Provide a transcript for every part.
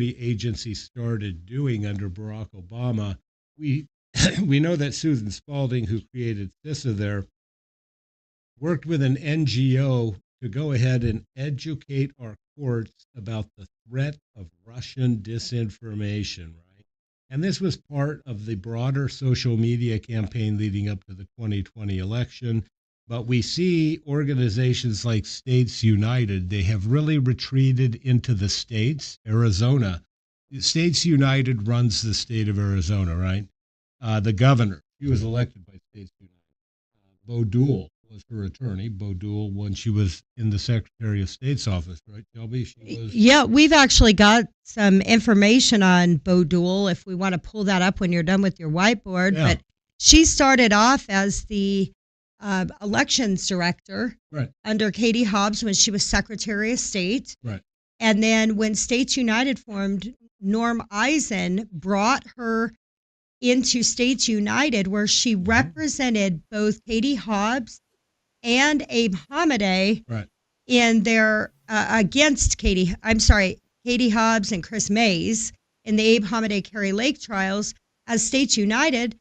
agency started doing under Barack Obama. We we know that Susan Spalding, who created CISA there, worked with an NGO to go ahead and educate our courts about the threat of Russian disinformation, right? And this was part of the broader social media campaign leading up to the 2020 election. But we see organizations like States United, they have really retreated into the states. Arizona, States United runs the state of Arizona, right? The governor, she was elected by States United. Bo Duell was her attorney. Bo Duell, when she was in the Secretary of State's office, right, Shelby? She was. Yeah, we've actually got some information on Bo Duell if we want to pull that up when you're done with your whiteboard. Yeah. But she started off as the elections director under Katie Hobbs when she was Secretary of State. Right. And then when States United formed, Norm Eisen brought her into States United, where she represented both Katie Hobbs and Abe Hamadeh in their against Katie Hobbs and Chris Mays in the Abe Hamadeh Kari Lake trials as States United.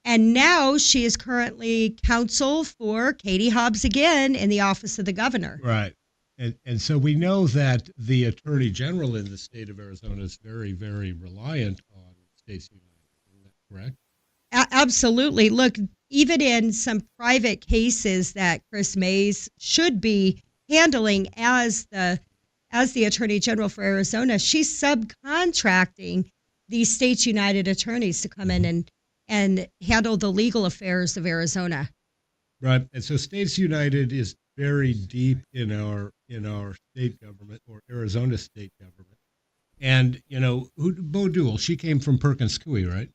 And now she is currently counsel for Katie Hobbs again in the office of the governor. Right. And so we know that the attorney general in the state of Arizona is very, very reliant on States United. Isn't that correct? Absolutely. Look, even in some private cases that Chris Mays should be handling as the attorney general for Arizona, she's subcontracting these States United attorneys to come in and handle the legal affairs of Arizona. Right. And so States United is very deep in our state government, or Arizona state government. And, Bo Duell, she came from Perkins Coie, right?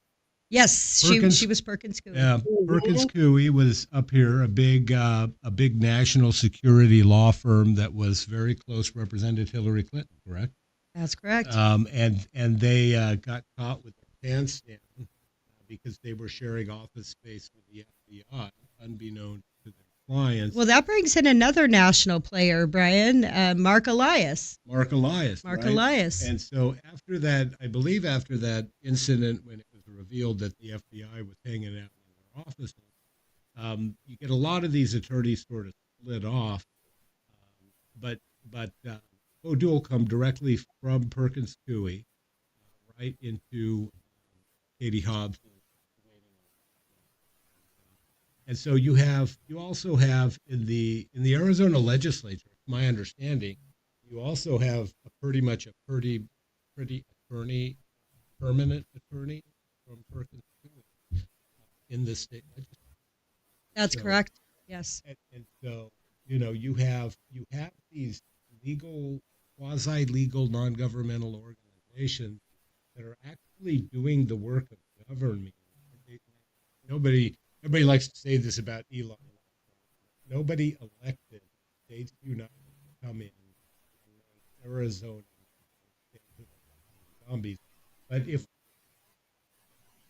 Yes, she was Perkins Coie. Yeah, Perkins Coie was up here, a big national security law firm that was very close, represented Hillary Clinton, correct? That's correct. And they got caught with their pants down because they were sharing office space with the FBI, unbeknownst to their clients. Well, that brings in another national player, Brian, Mark Elias. Mark Elias. And so after that incident, when it was revealed that the FBI was hanging out in their offices, you get a lot of these attorneys sort of split off. But Bo Duell come directly from Perkins Coie right into Katie Hobbs. And so you also have in the Arizona legislature, my understanding, you also have a pretty permanent attorney from Perkins Coie in the state legislature. That's correct. Yes. And so, you have these quasi-legal, non-governmental organizations that are actually doing the work of government. Nobody likes to say this about Elon. Nobody elected States United to come in and Arizona zombies.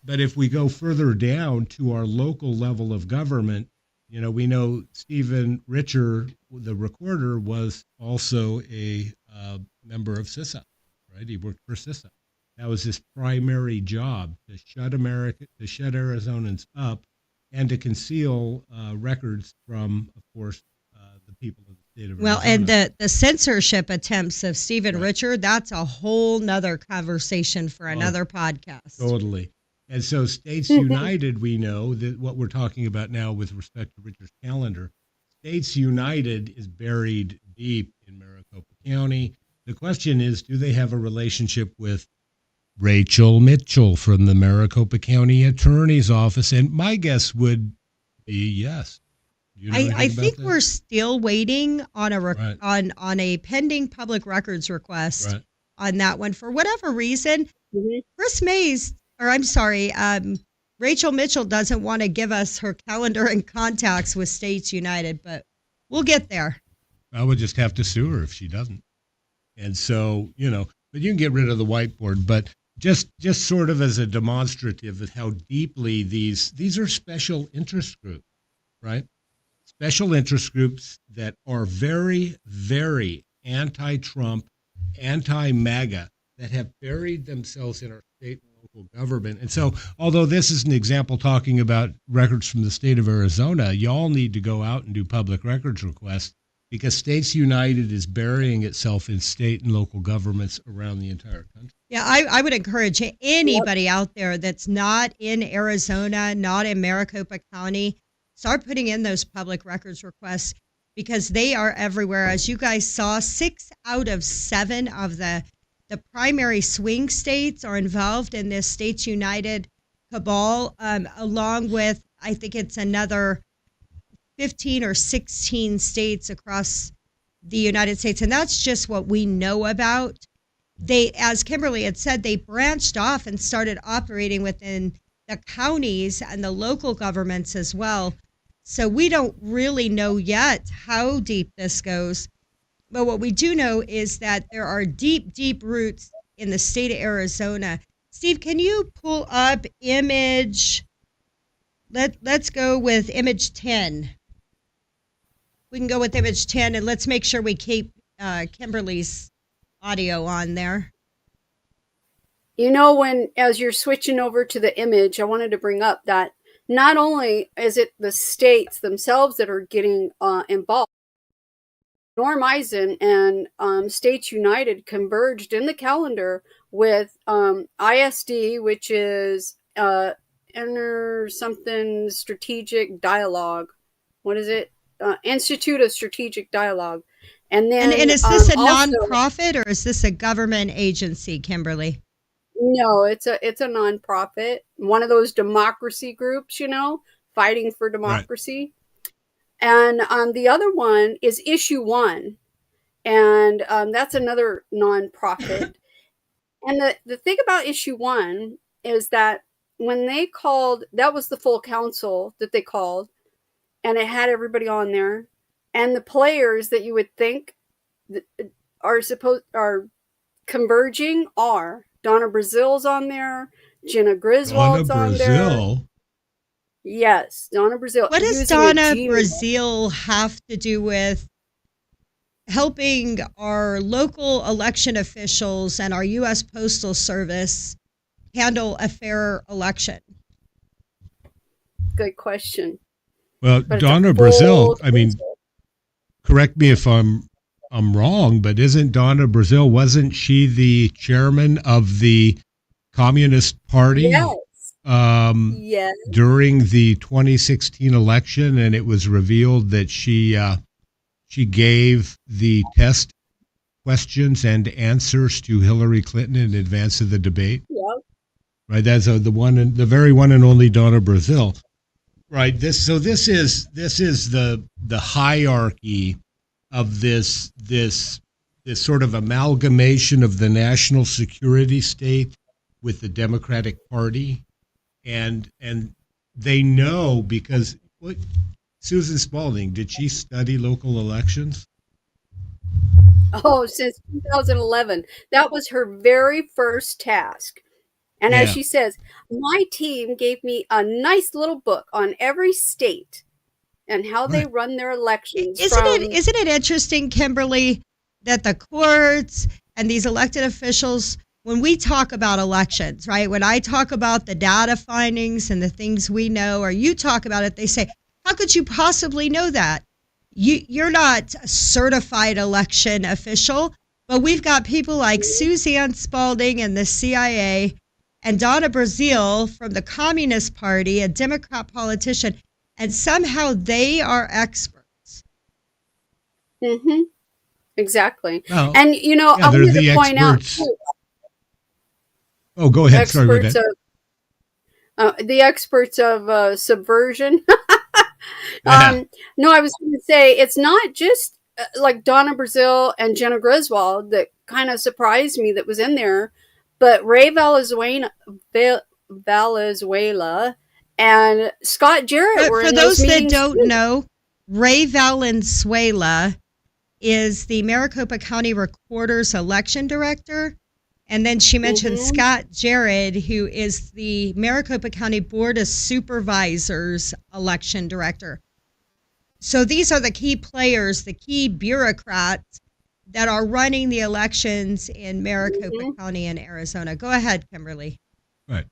But if we go further down to our local level of government, we know Stephen Richer, the recorder, was also a member of CISA, right? He worked for CISA. That was his primary job, to shut Arizonans up and to conceal records from, of course, the people of the state of Arizona. Well, and the censorship attempts of Stephen Richer, that's a whole nother conversation for another podcast. Totally. And so States United, we know that what we're talking about now with respect to Richer's calendar, States United is buried deep in Maricopa County. The question is, do they have a relationship with Rachel Mitchell from the Maricopa County Attorney's Office? And my guess would be yes. I think we're still waiting on on a pending public records request on that one. For whatever reason, Rachel Mitchell doesn't want to give us her calendar and contacts with States United, but we'll get there. I would just have to sue her if she doesn't. And so, but you can get rid of the whiteboard, but just sort of as a demonstrative of how deeply these are special interest groups, right? Special interest groups that are very, very anti-Trump, anti-MAGA, that have buried themselves in our state and local government. And so, although this is an example talking about records from the state of Arizona, y'all need to go out and do public records requests because States United is burying itself in state and local governments around the entire country. Yeah, I would encourage anybody out there that's not in Arizona, not in Maricopa County, start putting in those public records requests because they are everywhere. As you guys saw, 6 out of 7 of the primary swing states are involved in this States United cabal, along with, I think it's another 15 or 16 states across the United States. And that's just what we know about. They, as Kimberly had said, they branched off and started operating within the counties and the local governments as well. So we don't really know yet how deep this goes. But what we do know is that there are deep, deep roots in the state of Arizona. Steve, can you pull up image? Let's go with image 10. We can go with image 10, and let's make sure we keep Kimberly's audio on there. You know, as you're switching over to the image, I wanted to bring up that not only is it the states themselves that are getting involved, Norm Eisen and States United converged in the calendar with ISD, which is Inter something Strategic Dialogue. What is it? Institute of Strategic Dialogue. And then, and is this a nonprofit or is this a government agency, Kimberly? No, it's a nonprofit. One of those democracy groups, fighting for democracy. Right. And the other one is Issue One, and that's another nonprofit. And the thing about Issue One is that when they called, that was the full council that they called, and it had everybody on there, and the players that you would think are converging are Donna Brazil's on there, Jenna Griswold's on there. Yes, Donna Brazil. What does Donna Brazil have to do with helping our local election officials and our U.S. Postal Service handle a fair election? Good question. Well, Donna Brazil, I mean, correct me if I'm wrong, but isn't Donna Brazil, wasn't she the chairman of the Communist Party? Yes. Yes. During the 2016 election, and it was revealed that she gave the test questions and answers to Hillary Clinton in advance of the debate. Yep. Right. That's the very one and only Donna Brazil. Right. This is the hierarchy of this sort of amalgamation of the national security state with the Democratic Party. And they know because Susan Spalding, did she study local elections? Oh, since 2011. That was her very first task. And as she says, my team gave me a nice little book on every state and how they run their elections. Isn't it interesting, Kimberly, that the courts and these elected officials, when we talk about elections, right, when I talk about the data findings and the things we know, or you talk about it, they say, how could you possibly know that? You're not a certified election official, but we've got people like Suzanne Spalding and the CIA and Donna Brazil from the Communist Party, a Democrat politician, and somehow they are experts. Mm-hmm. Exactly. Well, and, I wanted to point out, too, oh, go ahead. Sorry about that. The experts of subversion. No, I was going to say it's not just like Donna Brazil and Jenna Griswold that kind of surprised me that was in there, but Ray Valenzuela and Scott Jarrett were in those meetings. For those that don't know, Ray Valenzuela is the Maricopa County Recorder's election director. And then she mentioned Scott Jarrett, who is the Maricopa County Board of Supervisors election director. So these are the key players, the key bureaucrats that are running the elections in Maricopa Mhm. County in Arizona. Go ahead, Kimberly. Right.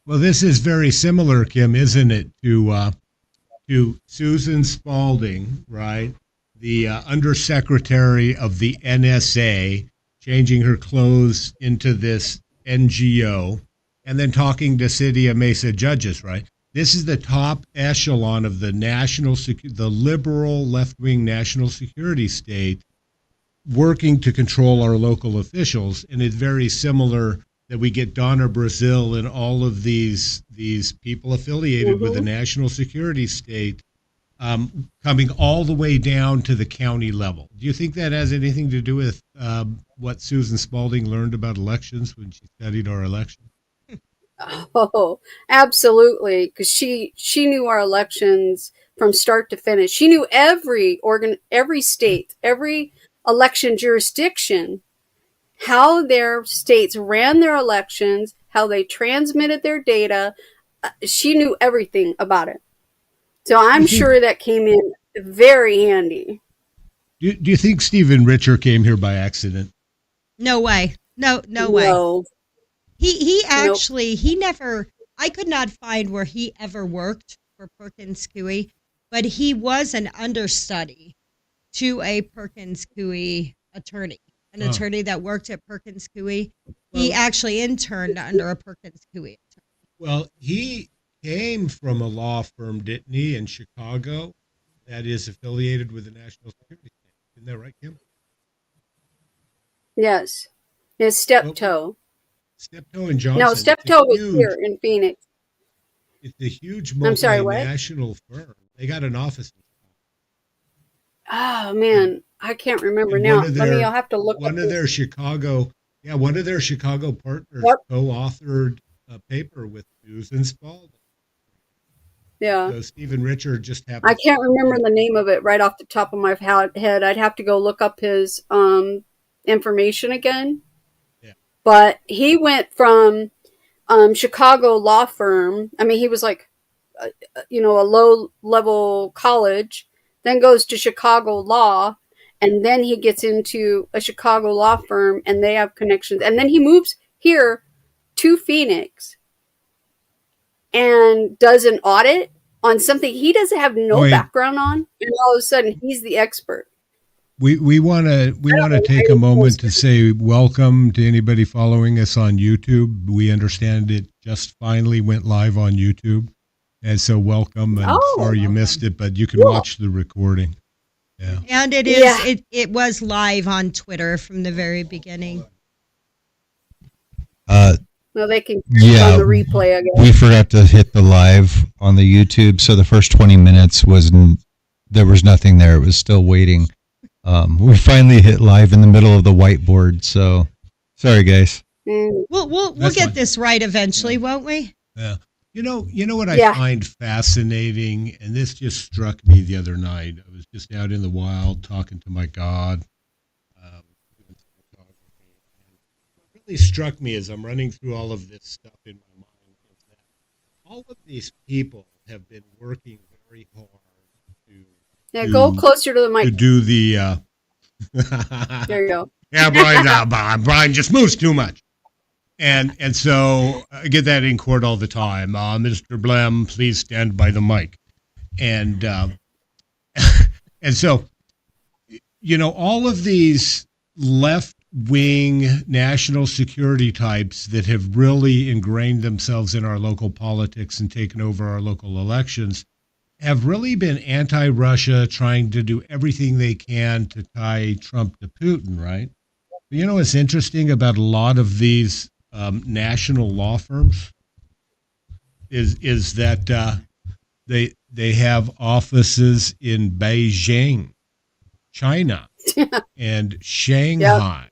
Well, this is very similar, Kim, isn't it, to Susan Spalding, right? The undersecretary of the NSA, changing her clothes into this NGO, and then talking to City of Mesa judges, right? This is the top echelon of the the liberal left-wing national security state working to control our local officials. And it's very similar that we get Donna Brazil and all of these people affiliated with the Mhm. national security state coming all the way down to the county level. Do you think that has anything to do with what Susan Spalding learned about elections when she studied our election? Oh, absolutely. Because she knew our elections from start to finish. She knew every state, every election jurisdiction, how their states ran their elections, how they transmitted their data. She knew everything about it. So Do you I'm think sure that came in very handy. do you think Stephen Richer came here by accident? No way. No way. No, He nope. actually, he never, I could not find where he ever worked for Perkins Coie, but he was an understudy to a Perkins Coie attorney, an Oh, attorney that worked at Perkins Coie. He well, actually interned under a Perkins Coie attorney. well, he came from a law firm, didn't he, in Chicago that is affiliated with the National Security State. Isn't that right, Kim? Yes. His Well, steptoe. Steptoe and No, Johnson, steptoe was here in Phoenix. it's a huge I'm sorry, what? multinational firm. They got an office Oh and man, I can't remember and now. I'll have to look up one of his. their Chicago one of their Chicago partners Yep. co-authored a paper with Susan Spalding. Yeah. So Stephen Richer just I happens to can't be remember here. the name of it right off the top of my head. I'd have to go look up his information again. Yeah. But he went from Chicago law firm. I mean, he was like, a low level college, then goes to Chicago law, and then he gets into a Chicago law firm, and they have connections. And then he moves here to Phoenix and does an audit on something he doesn't have no Wait, background on, and all of a sudden he's the expert. we want to I don't know why take a he moment to posted. say welcome to anybody following us on YouTube. We understand it just finally went live on YouTube. And so welcome and Oh, sorry you missed it, but you can cool. watch the recording. Yeah. And Yeah. it was live on Twitter from the very beginning. No, they can click Yeah, on the replay, I guess. we forgot to hit the live on the YouTube, so the first 20 minutes there was nothing there. It was still waiting. We finally hit live in the middle of the whiteboard, so sorry, guys. Mm, We'll That's get fine. this right eventually, Yeah. won't we? Yeah. You know what I yeah. find fascinating, and this just struck me the other night. I was just out in the wild talking to my God. Doing some photography, and what really struck me as I'm running through all of this stuff in my mind is that all of these people have been working very hard to Yeah, go closer to the mic. do the There you go. yeah, Brian just moves too much. And so I get that in court all the time. Mr. Blem, please stand by the mic. And and so all of these left-wing national security types that have really ingrained themselves in our local politics and taken over our local elections have really been anti-Russia, trying to do everything they can to tie Trump to Putin, right? But you know what's interesting about a lot of these national law firms is that they have offices in Beijing, China, and Yep. Shanghai,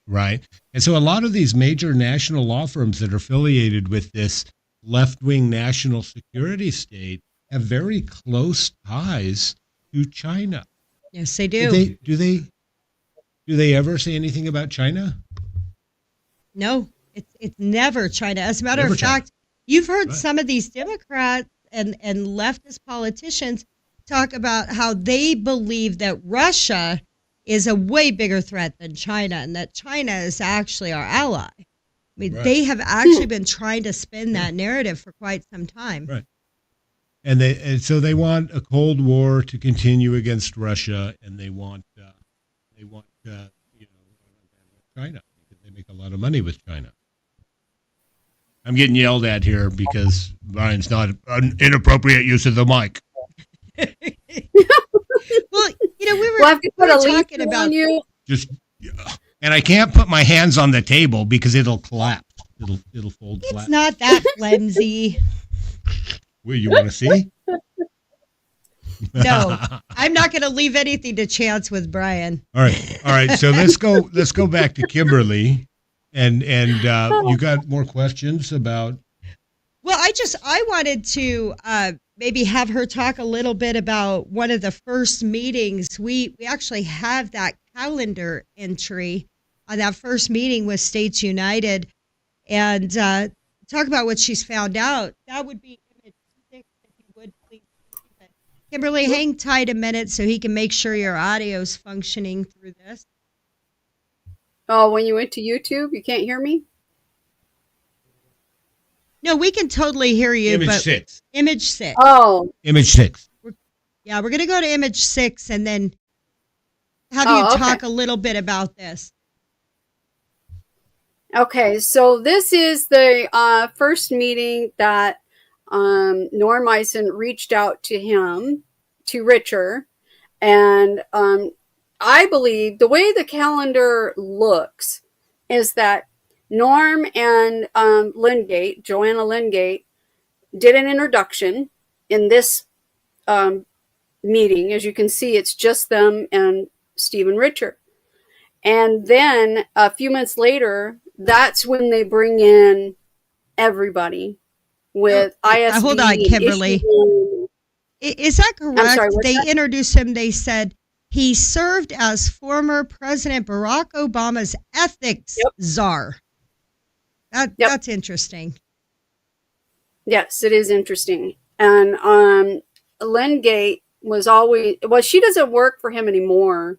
right? And so a lot of these major national law firms that are affiliated with this left-wing national security state have very close ties to China. Yes, they Do do. they ever say anything about China? No, it's never China. As a matter Never of China. fact, you've heard Right. some of these Democrats and leftist politicians talk about how they believe that Russia is a way bigger threat than China, and that China is actually our ally. I mean, Right. they have actually been trying to spin that narrative for quite some time. Right. And so they want a Cold War to continue against Russia, and they want China, because they make a lot of money with China. I'm getting yelled at here because Brian's not an inappropriate use of the mic. Well, we were, We'll have to put a talking leaf about on you. And I can't put my hands on the table because it'll collapse. It'll fold flat. It's not that flimsy. Well, you want to see? No, I'm not going to leave anything to chance with Brian. All right. So let's go back to Kimberly, and you got more questions about? Well, I wanted to maybe have her talk a little bit about one of the first meetings. We actually have that calendar entry on that first meeting with States United, and talk about what she's found out. That would be image 6, if you would please. Kimberly, hang tight a minute so he can make sure your audio's functioning through this. Oh, when you went to YouTube, you can't hear me? No, we can totally hear you. Image but 6. Image 6. Oh, Image 6. Yeah, we're going to go to image 6 and then have Oh, you okay. talk a little bit about this. okay. So this is the first meeting that Norm Eisen reached out to him, to Richard. And I believe the way the calendar looks is that Norm and Joanna Lingate, did an introduction in this meeting. As you can see, it's just them and Steve and Richard. And then a few months later, that's when they bring in everybody with ISB. Hold on, Kimberly. issue. Is that correct? I'm sorry, what's They that? introduced him. They said he served as former President Barack Obama's ethics czar. That's interesting. Yes, it is interesting. And Lingate was always, well, she doesn't work for him anymore,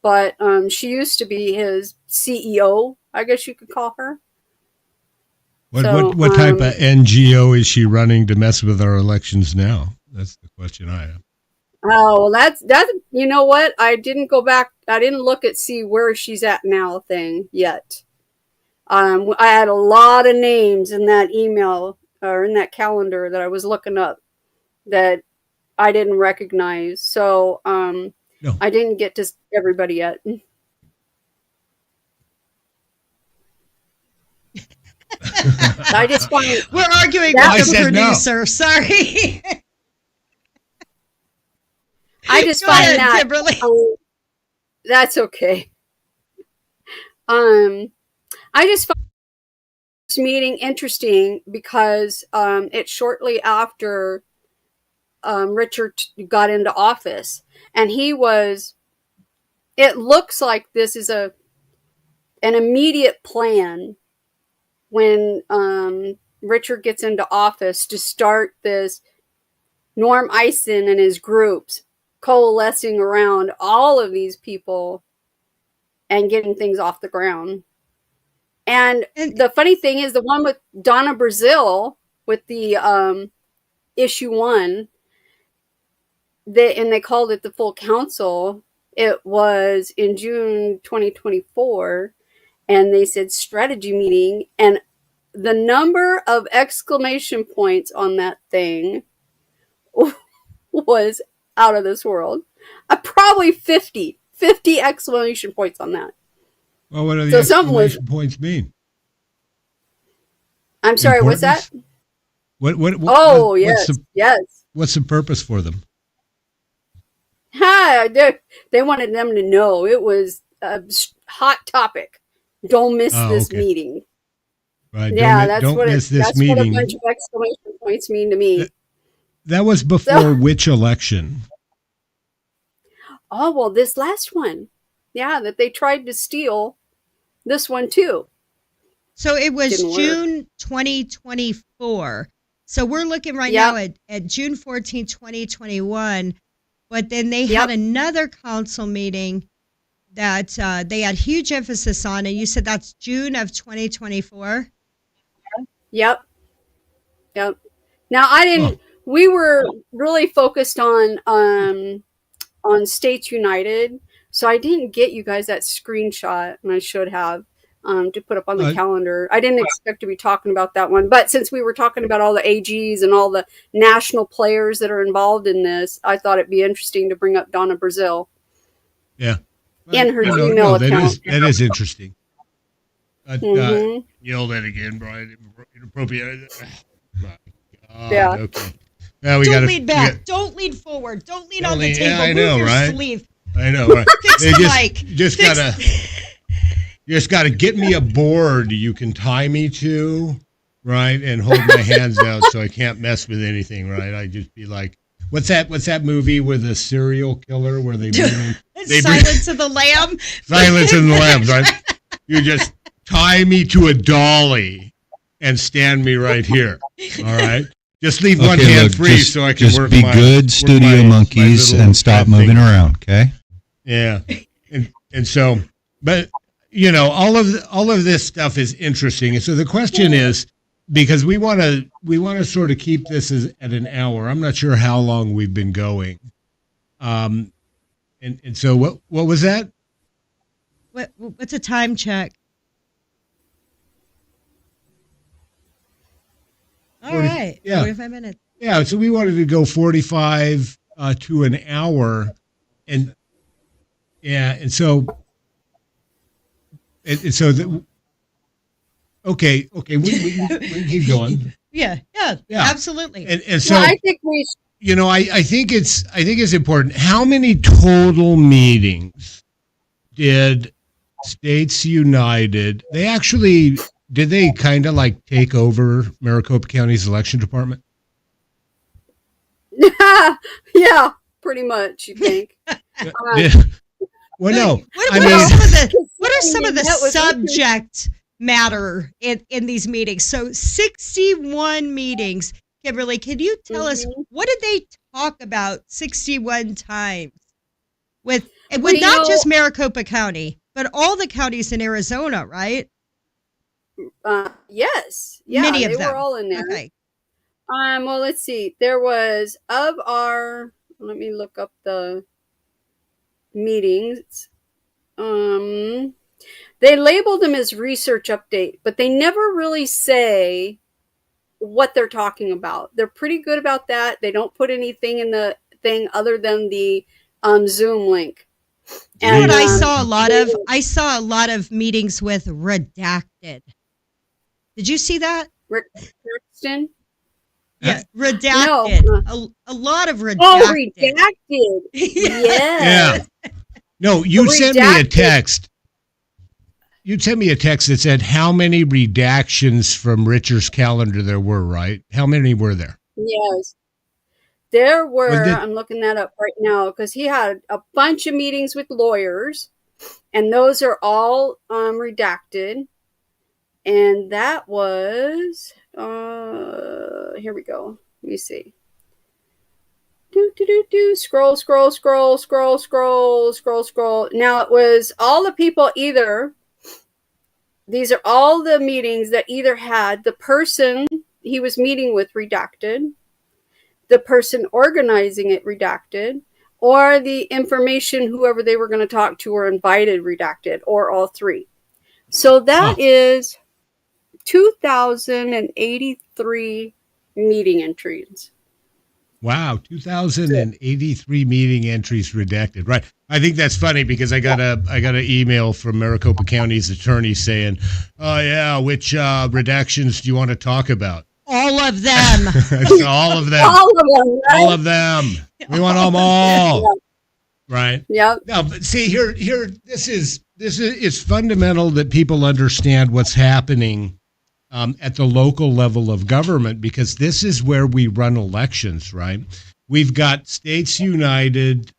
but she used to be his CEO, I guess you could call her. What type of NGO is she running to mess with our elections now? That's the question I have. Oh, well, that's you know what? I didn't go back. I didn't look at see where she's at now thing yet. I had a lot of names in that email or in that calendar that I was looking up that I didn't recognize. So No. I didn't get to everybody yet. I just find We're arguing That- with I the said no. producer. Sorry. I just Go find ahead, that Kimberly. that's okay. I just find this meeting interesting because it's shortly after Richard got into office, and he was. It looks like this is an immediate plan when Richard gets into office to start this Norm Eisen and his groups coalescing around all of these people and getting things off the ground. And the funny thing is, the one with Donna Brazil with the issue 1, and they called it the full council. It was in June 2024, and they said strategy meeting, and the number of exclamation points on that thing was out of this world. Probably 50 exclamation points on that. Well, what do the So something was- exclamation points mean? I'm sorry, what's that? What? Oh, yes, yes. What's the purpose for them? They wanted them to know it was a hot topic. Don't miss this okay. meeting. Right? Yeah, don't miss this that's what a meeting. bunch of exclamation points mean to me. That was before which election? Oh, well, this last one. Yeah, that they tried to steal this one too. So it was Didn't work. June 2024. So we're looking right Yep. now at June 14, 2021. But then they Yep. had another council meeting that they had huge emphasis on, and you said that's June of 2024. Yep. Now I didn't. We were really focused on States United, so I didn't get you guys that screenshot, and I should have to put up on the calendar. I didn't expect to be talking about that one, but since we were talking about all the AGs and all the national players that are involved in this, I thought it'd be interesting to bring up Donna Brazil. Yeah. In her Gmail account. That is interesting. Yell that again, Brian. Inappropriate. Yeah. Okay. Now we don't lean back. Don't lean forward. Don't lean on the table. Yeah, I know, Move your right? sleeve. I know, right? Fix the mic. You just gotta get me a board you can tie me to, right? And hold my hands out so I can't mess with anything, right? I just be like, what's that movie with a serial killer where they Silence of the Lamb? Silence of the Lambs, right? You just tie me to a dolly and stand me right here. All right? Just leave one hand free so I can just work be my good studio monkeys and stop moving around, okay? Yeah. And so, but you know, all of this stuff is interesting. And so the question is, because we want to sort of keep this at an hour. I'm not sure how long we've been going. And so what was that? What's a time check? All right. Yeah. 45 minutes. Yeah. So we wanted to go 45 to an hour. And yeah. And so, okay. We can keep going. Yeah. Absolutely. And so I think we, you know, I think it's important. How many total meetings did States United? Did they kind of like take over Maricopa County's election department? yeah, pretty much. You think? Well, no. What are some of the subject matter in these meetings? So 61 meetings. Kimberly, can you tell us what did they talk about 61 times with not just Maricopa County, but all the counties in Arizona, right? Yes. Yeah, many of they them were all in there. Okay. Well, let's see. There was let me look up the meetings. They labeled them as research update, but they never really say what they're talking about. They're pretty good about that. They don't put anything in the thing other than the Zoom link. And what I saw a lot of meetings with redacted. Did you see that? Redacted? Yeah, redacted. No. A lot of redacted. Oh, redacted. Yes. Yeah. No, you sent me a text. You sent me a text that said how many redactions from Richard's calendar there were, right? How many were there? Yes. There were, I'm looking that up right now, because he had a bunch of meetings with lawyers, and those are all redacted. And that was, here we go. Let me see. Scroll. Now it was all the people these are all the meetings that either had the person he was meeting with redacted, the person organizing it redacted, or the information whoever they were going to talk to or invited redacted, or all three. So that is 2,083 meeting entries. Wow, 2,083 meeting entries redacted. Right. I think that's funny because I got an email from Maricopa County's attorney saying, "Oh yeah, which redactions do you want to talk about?" All of them. All of them. All of them. Right? All of them. We want them all. Yeah. Right. Yeah. Now, but see here. This is it's fundamental that people understand what's happening at the local level of government, because this is where we run elections, right? We've got States United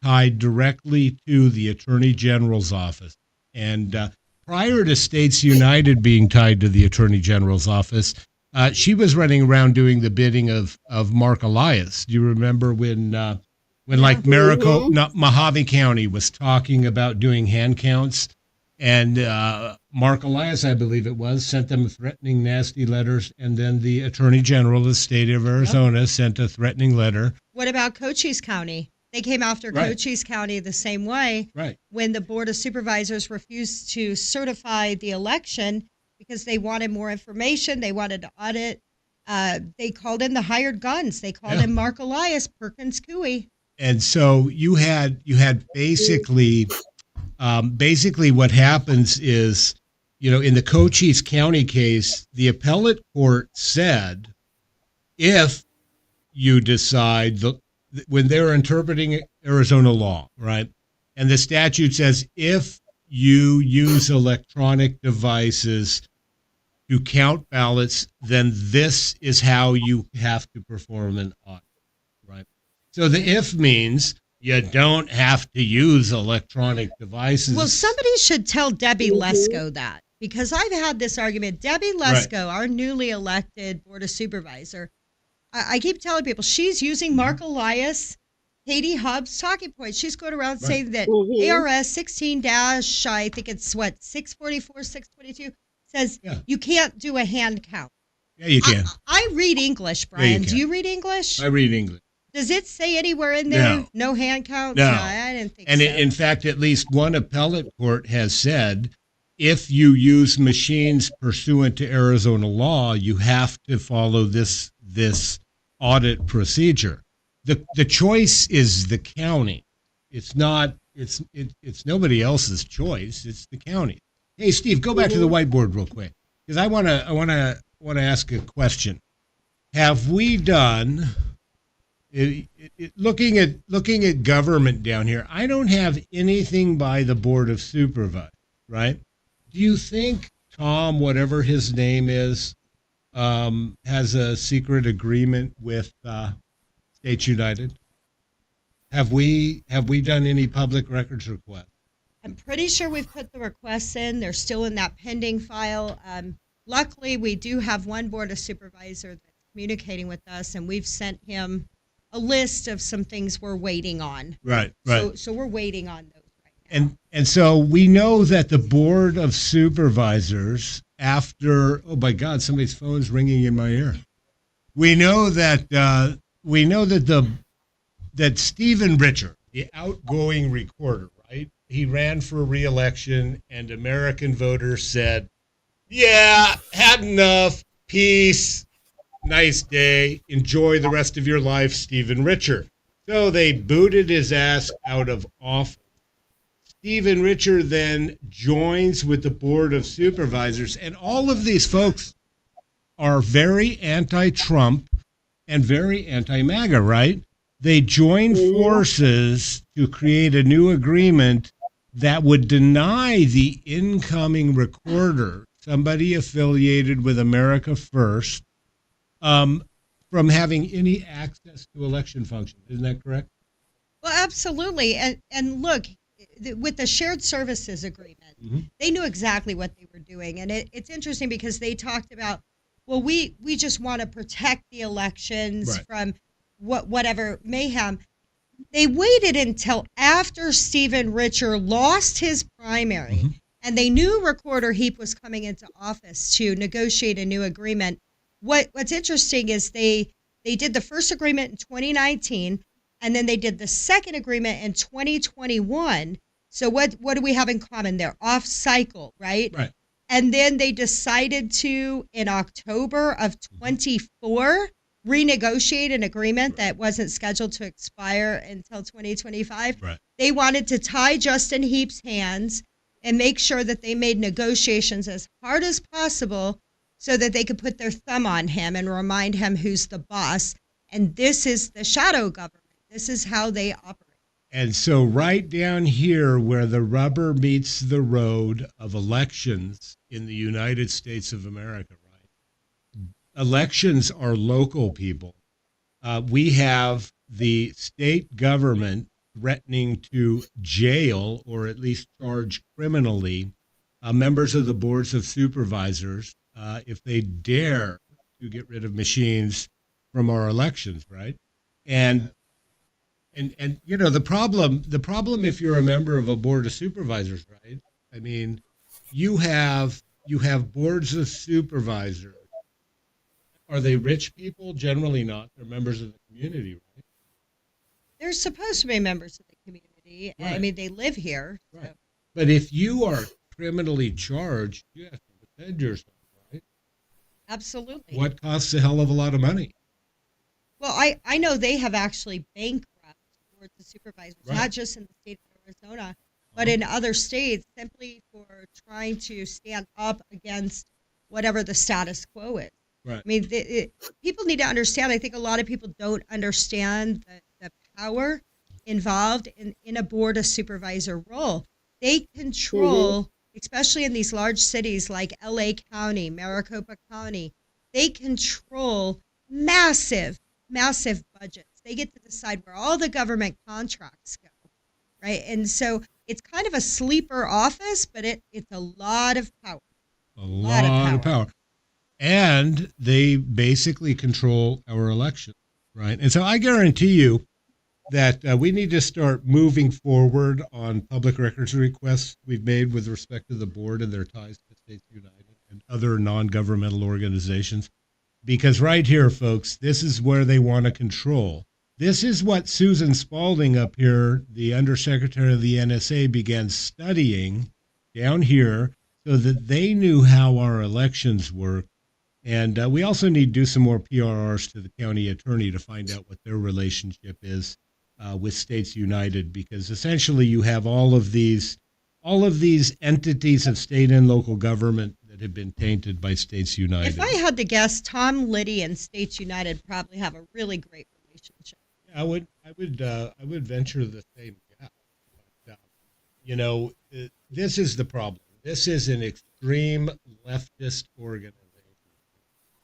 tied directly to the Attorney General's office. And prior to States United being tied to the Attorney General's office, she was running around doing the bidding of Mark Elias. Do you remember when when Yeah. like Mojave County was talking about doing hand counts, and Mark Elias, I believe it was, sent them threatening, nasty letters, and then the Attorney General of the state of Arizona sent a threatening letter. What about Cochise County? They came after Right. Cochise County the same way Right. when the Board of Supervisors refused to certify the election because they wanted more information. They wanted to audit. They called in the hired guns. They called in Mark Elias, Perkins Coie. And so you had basically what happens is, in the Cochise County case, the appellate court said, if you decide when they're interpreting Arizona law, right? And the statute says, if you use electronic devices to count ballots, then this is how you have to perform an audit, right? So the if means you don't have to use electronic devices. Well, somebody should tell Debbie Lesko that, because I've had this argument. Debbie Lesko, our newly elected Board of Supervisor, I keep telling people she's using Mark Elias, Katie Hobbs' talking points. She's going around saying that ARS 16 I think it's 644, 622, says you can't do a hand count. Yeah, you can. I read English, Brian. Yeah, Do you read English? I read English. Does it say anywhere in there? No hand counts? No. I didn't think and so. in fact, at least one appellate court has said, if you use machines pursuant to Arizona law, you have to follow this audit procedure. The choice is the county. It's not. It's nobody else's choice. It's the county. Hey, Steve, go back to the whiteboard real quick, because I want to ask a question. Have we done? Looking at government down here, I don't have anything by the Board of Supervisors, right? Do you think Tom, whatever his name is, has a secret agreement with States United? Have we done any public records requests? I'm pretty sure we've put the requests in. They're still in that pending file. Luckily, we do have one Board of Supervisor that's communicating with us, and we've sent him a list of some things we're waiting on. Right. So we're waiting on those right now. And so we know that the Board of Supervisors, after, oh my God, somebody's phone's ringing in my ear. We know that that Stephen Richer, the outgoing recorder, right? He ran for re-election, and American voters said, "Yeah, had enough. Peace. Nice day. Enjoy the rest of your life, Stephen Richer." So they booted his ass out of office. Stephen Richer then joins with the Board of Supervisors, and all of these folks are very anti-Trump and very anti-MAGA, right? They joined forces to create a new agreement that would deny the incoming recorder, somebody affiliated with America First, from having any access to election functions. Isn't that correct? Well, absolutely. And look, with the shared services agreement, they knew exactly what they were doing. And it's interesting because they talked about, well, we just want to protect the elections from whatever mayhem. They waited until after Stephen Richer lost his primary, and they knew Recorder Heap was coming into office to negotiate a new agreement. What's interesting is they did the first agreement in 2019, and then they did the second agreement in 2021. So what do we have in common? They're off cycle, right? Right. And then they decided to, in October of 24, renegotiate an agreement that wasn't scheduled to expire until 2025. Right. They wanted to tie Justin Heap's hands and make sure that they made negotiations as hard as possible so that they could put their thumb on him and remind him who's the boss. And this is the shadow government. This is how they operate. And so right down here where the rubber meets the road of elections in the United States of America, right? Elections are local, people. We have the state government threatening to jail or at least charge criminally members of the boards of supervisors if they dare to get rid of machines from our elections, right? And And you know, the problem if you're a member of a board of supervisors, right? I mean, you have boards of supervisors. Are they rich people? Generally not. They're members of the community, right? They're supposed to be members of the community. I Right. mean, they live here. Right. So. But if you are criminally charged, you have to defend yourself, right? Absolutely. What costs a hell of a lot of money. Well, I know they have actually bankrupt boards of supervisors, Right. not just in the state of Arizona, but in other states, simply for trying to stand up against whatever the status quo is. Right. I mean, people need to understand. I think a lot of people don't understand the power involved in a board of supervisor role. They control, especially in these large cities like LA County, Maricopa County, they control massive budgets. They get to decide where all the government contracts go, right? And so it's kind of a sleeper office, but it's a lot of power. A lot of power. And they basically control our elections, right? And so I guarantee you that we need to start moving forward on public records requests we've made with respect to the board and their ties to States United and other non-governmental organizations. Because right here, folks, this is where they want to control. This is what Susan Spalding up here, the undersecretary of the NSA, began studying down here so that they knew how our elections work. And we also need to do some more PRRs to the county attorney to find out what their relationship is with States United, because essentially you have all of these entities of state and local government that have been tainted by States United. If I had to guess, Tom Liddy and States United probably have a really great relationship. I would venture the same guess. But, you know, this is the problem. This is an extreme leftist organization.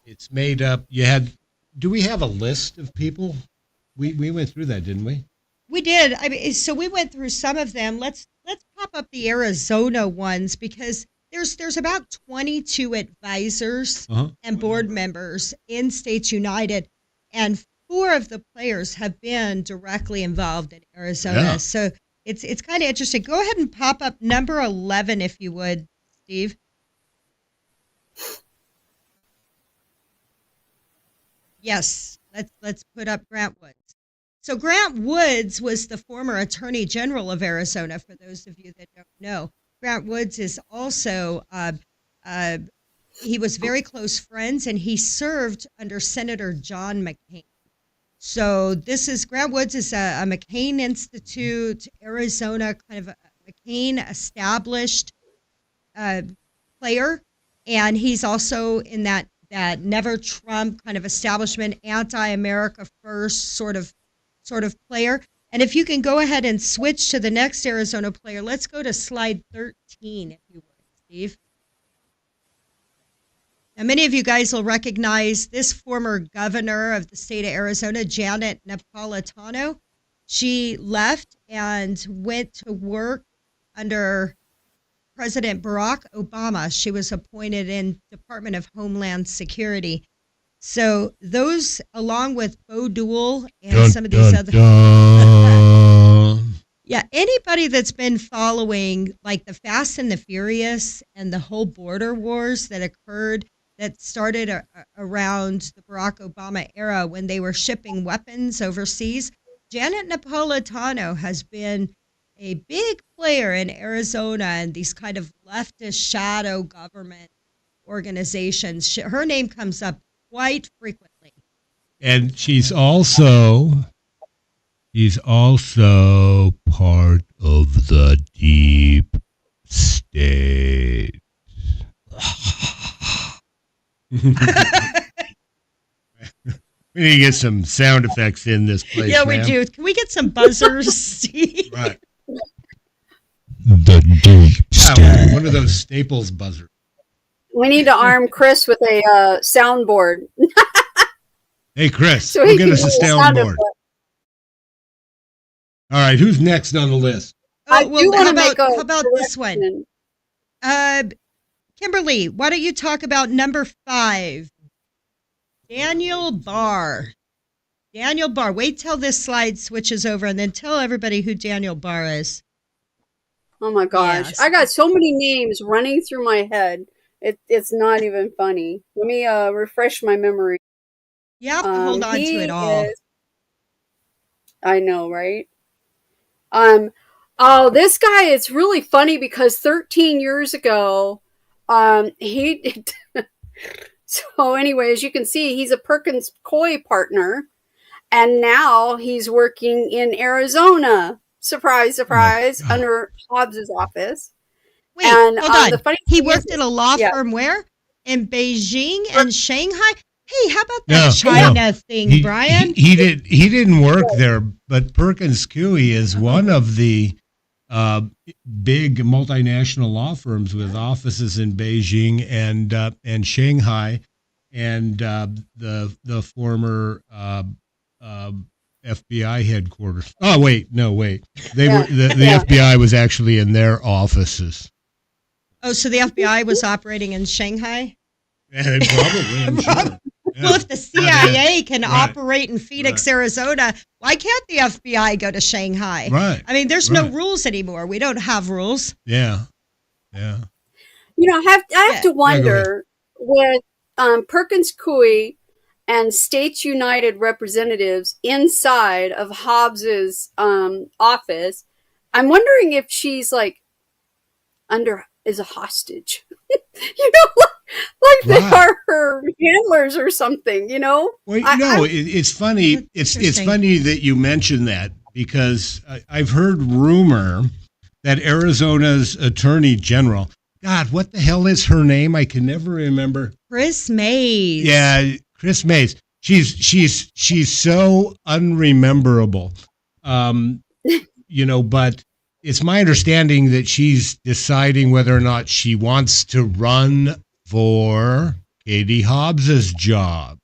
It's made up. Do we have a list of people? We went through that, didn't we? We did. I mean, so we went through some of them. Let's pop up the Arizona ones, because there's about 22 advisors and board members in States United, and 4 of the players have been directly involved in Arizona. Yeah. So it's kind of interesting. Go ahead and pop up number 11 if you would, Steve. Yes, let's put up Grant Woods. So Grant Woods was the former Attorney General of Arizona, for those of you that don't know. Grant Woods is also, he was very close friends, and he served under Senator John McCain. So Grant Woods is a McCain Institute, Arizona, kind of a McCain established player. And he's also in that never Trump kind of establishment, anti-America first sort of player. And if you can go ahead and switch to the next Arizona player, let's go to slide 13, if you would, Steve. Now, many of you guys will recognize this former governor of the state of Arizona, Janet Napolitano. She left and went to work under President Barack Obama. She was appointed in Department of Homeland Security. So those, along with Bo Duell and some of these other... Yeah, anybody that's been following like the Fast and the Furious and the whole border wars that occurred, that started around the Barack Obama era when they were shipping weapons overseas, Janet Napolitano has been a big player in Arizona and these kind of leftist shadow government organizations. Her name comes up quite frequently. And she's also part of the deep state. We need to get some sound effects in this place. Yeah, we do. Can we get some buzzers, Steve? Right. The deep state. One of those Staples buzzers. We need to arm Chris with a soundboard. Hey, Chris, So go he get can us a do the sound soundboard. effect. All right, who's next on the list? I Oh, do well, want to make how about this one? correction. Kimberly, why don't you talk about number 5? Daniel Barr. Daniel Barr. Wait till this slide switches over and then tell everybody who Daniel Barr is. Oh my gosh. Yes. I got so many names running through my head. It's not even funny. Let me refresh my memory. You have to hold on to it all. I know, right? Oh, this guy, it's really funny because 13 years ago, he so anyway, as you can see, he's a Perkins Coie partner, and now he's working in Arizona. Surprise, surprise, under Hobbs's office. Wait, and, hold on. The funny He thing worked is, at a law yeah. firm where? In Beijing and Shanghai? Hey, how about that No, China thing, Brian? He didn't work there, but Perkins Coie is one of the big multinational law firms with offices in Beijing and Shanghai, and the former FBI headquarters. Oh wait, no wait, they were the FBI was actually in their offices. Oh, so the FBI was operating in Shanghai? Yeah, probably, I'm sure. Yeah. Well, if the CIA can Right. operate in Phoenix, Arizona, why can't the FBI go to Shanghai? Right. I mean, there's no rules anymore. We don't have rules. Yeah. You know, I have to wonder with Perkins Coie and States United representatives inside of Hobbs's office. I'm wondering if she's like is a hostage. You know, like they are her handlers or something. You know. Well, it's funny. It's funny that you mention that because I've heard rumor that Arizona's Attorney General. God, what the hell is her name? I can never remember. Chris Mays. Yeah, Chris Mays. She's so unrememberable. But it's my understanding that she's deciding whether or not she wants to run for Katie Hobbs's job,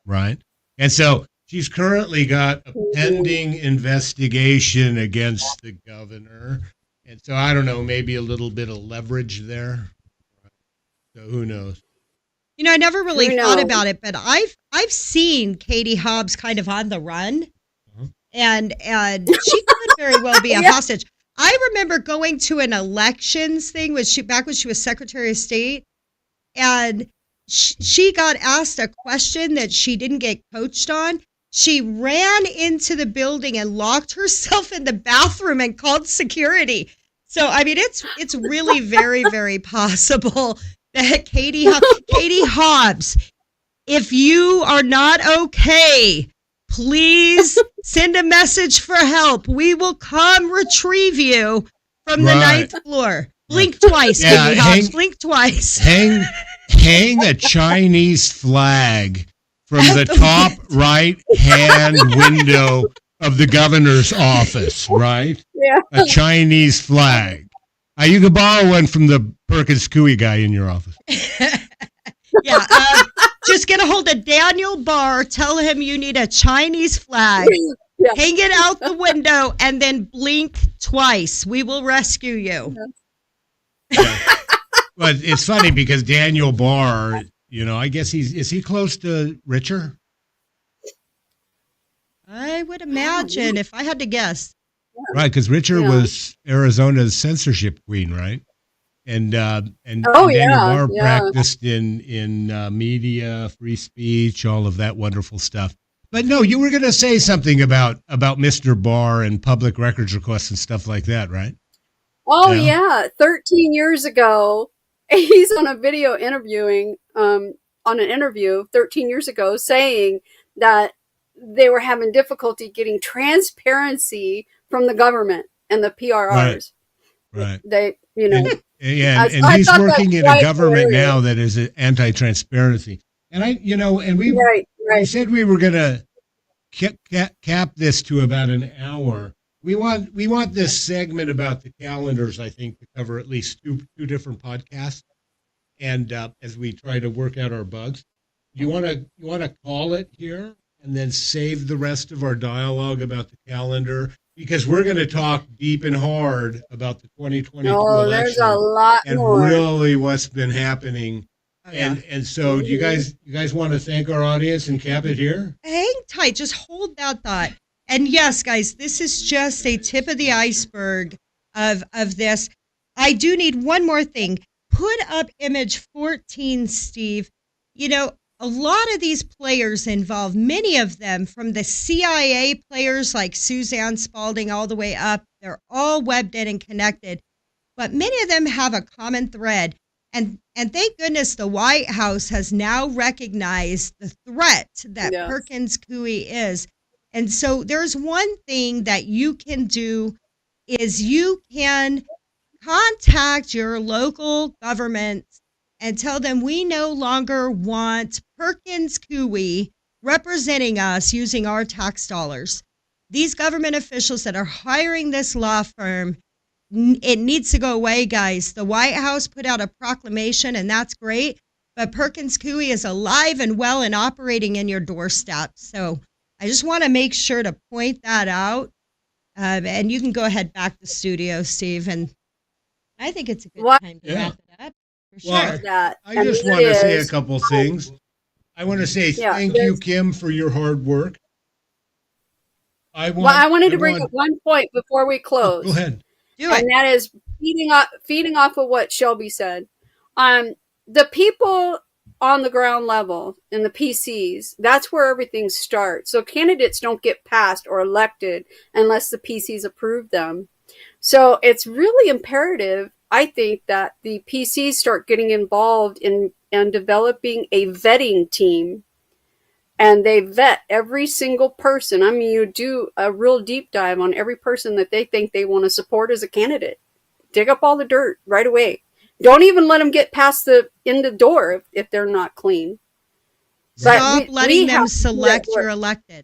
right? And so she's currently got a pending investigation against the governor. And so I don't know, maybe a little bit of leverage there. So who knows? You know, I never really thought about it, but I've seen Katie Hobbs kind of on the run, and she could very well be a hostage. I remember going to an elections thing back when she was Secretary of State, and she got asked a question that she didn't get coached on. She ran into the building and locked herself in the bathroom and called security. So, I mean, it's really very, very possible that Katie Hobbs, if you are not okay, please send a message for help. We will come retrieve you from the 9th floor. Blink twice, Katie Hobbs. Blink twice. Hang a Chinese flag from the top right-hand window of the governor's office, right? Yeah. A Chinese flag. You can borrow one from the Perkins Coie guy in your office. Just get a hold of Daniel Barr. Tell him you need a Chinese flag. Yeah. Hang it out the window and then blink twice. We will rescue you. Yeah. But it's funny because Daniel Barr, I guess is he close to Richer? I would imagine if I had to guess. Right, because Richer was Arizona's censorship queen, right? And Daniel Barr practiced in media, free speech, all of that wonderful stuff. But no, you were going to say something about Mr. Barr and public records requests and stuff like that, right? Oh, yeah. 13 years ago, he's on a video interviewing, on an interview 13 years ago saying that they were having difficulty getting transparency from the government and the PRRs. Right. They, And he's working in a government now that is anti-transparency. And we said we were going to cap this to about an hour. We want this segment about the calendars, I think, to cover at least two different podcasts. And as we try to work out our bugs, you want to call it here and then save the rest of our dialogue about the calendar, because we're going to talk deep and hard about the 2022 election. There's a lot and more. Really what's been happening. And so do you guys want to thank our audience and cap it here? Hey, tight. Just hold that thought. And yes, guys, this is just a tip of the iceberg of this. I do need one more thing. Put up image 14, Steve. You know, a lot of these players involved, many of them from the CIA players like Suzanne Spalding all the way up, they're all webbed in and connected. But many of them have a common thread. And thank goodness the White House has now recognized the threat that Perkins Coie is. And so there's one thing that you can do is you can contact your local government and tell them we no longer want Perkins Coie representing us using our tax dollars. These government officials that are hiring this law firm, it needs to go away, guys. The White House put out a proclamation, and that's great, but Perkins Coie is alive and well and operating in your doorstep. So I just want to make sure to point that out. And you can go ahead back to studio, Steve, and I think it's a good time to wrap it up. For sure. I just want to say a couple things. I want to say thank you, Kim, for your hard work. I wanted to bring up one point before we close. Go ahead. And that is feeding off of what Shelby said. The people on the ground level in the PCs, that's where everything starts. So candidates don't get passed or elected unless the PCs approve them. So it's really imperative, I think, that the PCs start getting involved in developing a vetting team. And they vet every single person. I mean, you do a real deep dive on every person that they think they want to support as a candidate. Dig up all the dirt right away. Don't even let them get past in the door if they're not clean. Stop letting them select your elected.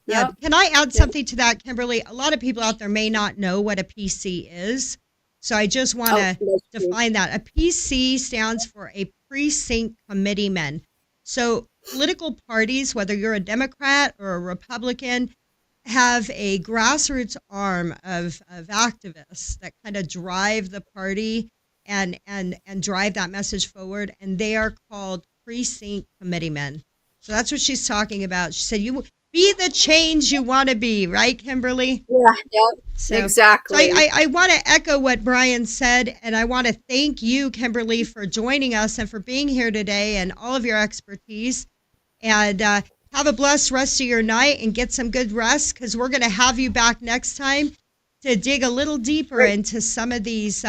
Yeah. Can I add something to that, Kimberly? A lot of people out there may not know what a PC is. So I just want to define that. A PC stands for a precinct committeeman. So political parties, whether you're a Democrat or a Republican, have a grassroots arm of activists that kind of drive the party and drive that message forward. And they are called precinct committeemen. So that's what she's talking about. She said, you be the change you want to be, right, Kimberly? Yeah, so, exactly. So I want to echo what Brian said, and I want to thank you, Kimberly, for joining us and for being here today and all of your expertise. And have a blessed rest of your night and get some good rest, because we're going to have you back next time to dig a little deeper into some of these,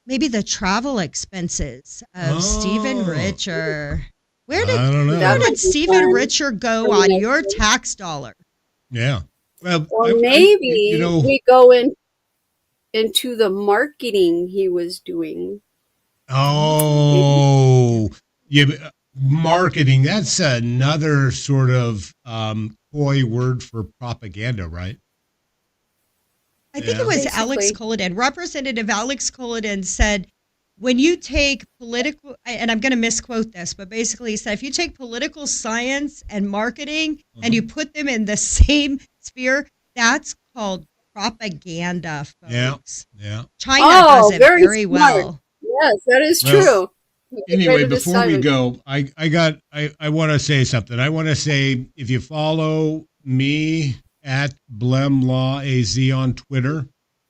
maybe the travel expenses of Stephen Richer. Where did Stephen Richer go on your tax dollar? Yeah. Well, maybe we go into the marketing he was doing. Oh, yeah. Marketing, that's another sort of coy word for propaganda, right? I think it was Alex Culloden. Representative Alex Culloden said, when you take political, and I'm going to misquote this, but basically he said, if you take political science and marketing and you put them in the same sphere, that's called propaganda, folks. Yeah. China does it very well. Yes, that is true. Anyway, before we go, I want to say something. I want to say, if you follow me at BlemLawAZ on Twitter,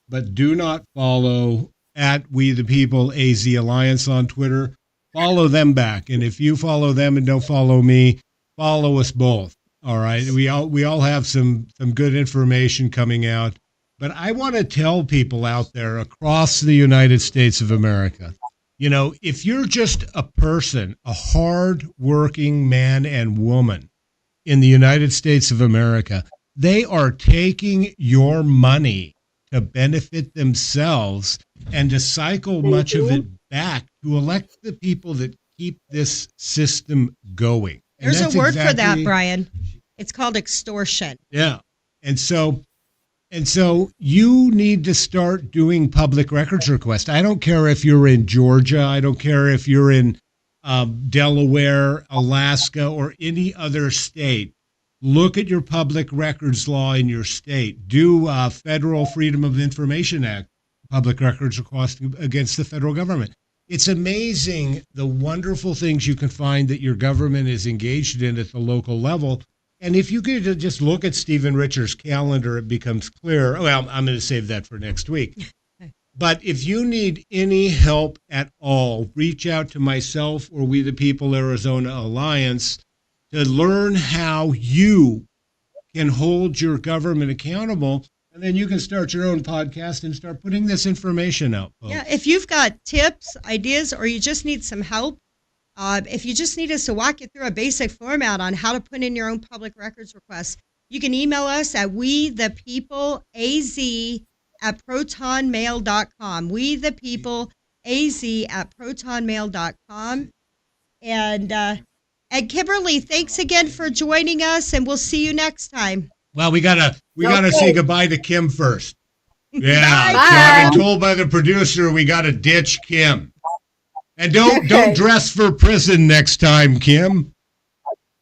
but do not follow at We the People AZ Alliance on Twitter, follow them back. And if you follow them and don't follow me, follow us both. All right. We all have some good information coming out. But I want to tell people out there across the United States of America, if you're just a person, a hard-working man and woman in the United States of America, they are taking your money to benefit themselves and to cycle much of it back to elect the people that keep this system going. There's a word for that, Brian. It's called extortion. Yeah. And so you need to start doing public records requests. I don't care if you're in Georgia. I don't care if you're in Delaware, Alaska, or any other state. Look at your public records law in your state. Do Federal Freedom of Information Act public records request against the federal government. It's amazing the wonderful things you can find that your government is engaged in at the local level And if you could just look at Stephen Richards' calendar, it becomes clear. Well, I'm going to save that for next week. But if you need any help at all, reach out to myself or We the People Arizona Alliance to learn how you can hold your government accountable. And then you can start your own podcast and start putting this information out, folks. Yeah, if you've got tips, ideas, or you just need some help, if you just need us to walk you through a basic format on how to put in your own public records requests, you can email us at wethepeopleaz@protonmail.com. wethepeopleaz@protonmail.com. And Kimberly, thanks again for joining us, and we'll see you next time. Well, we gotta say goodbye to Kim first. Yeah, Bye. so I've been told by the producer we gotta ditch Kim. And don't dress for prison next time, Kim.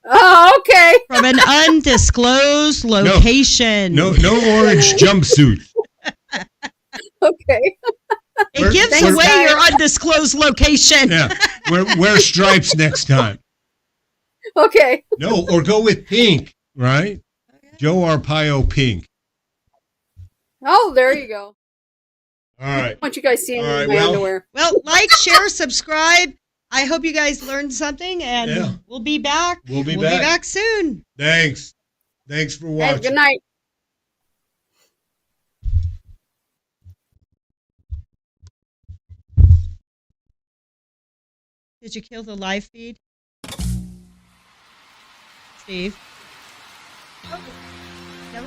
Oh, okay. From an undisclosed location. No orange jumpsuit. Okay. It gives Thanks, away guys. your undisclosed location. Yeah, wear stripes next time. Okay. No, or go with pink, right? Joe Arpaio pink. Oh, there you go. All right. I want you guys seeing All right, my well- underwear. Well, like, share, subscribe. I hope you guys learned something, and Yeah. we'll be back. We'll be Be back. back soon. Thanks for Hey, watching. good night. Did you kill the live feed? Steve? Oh, no.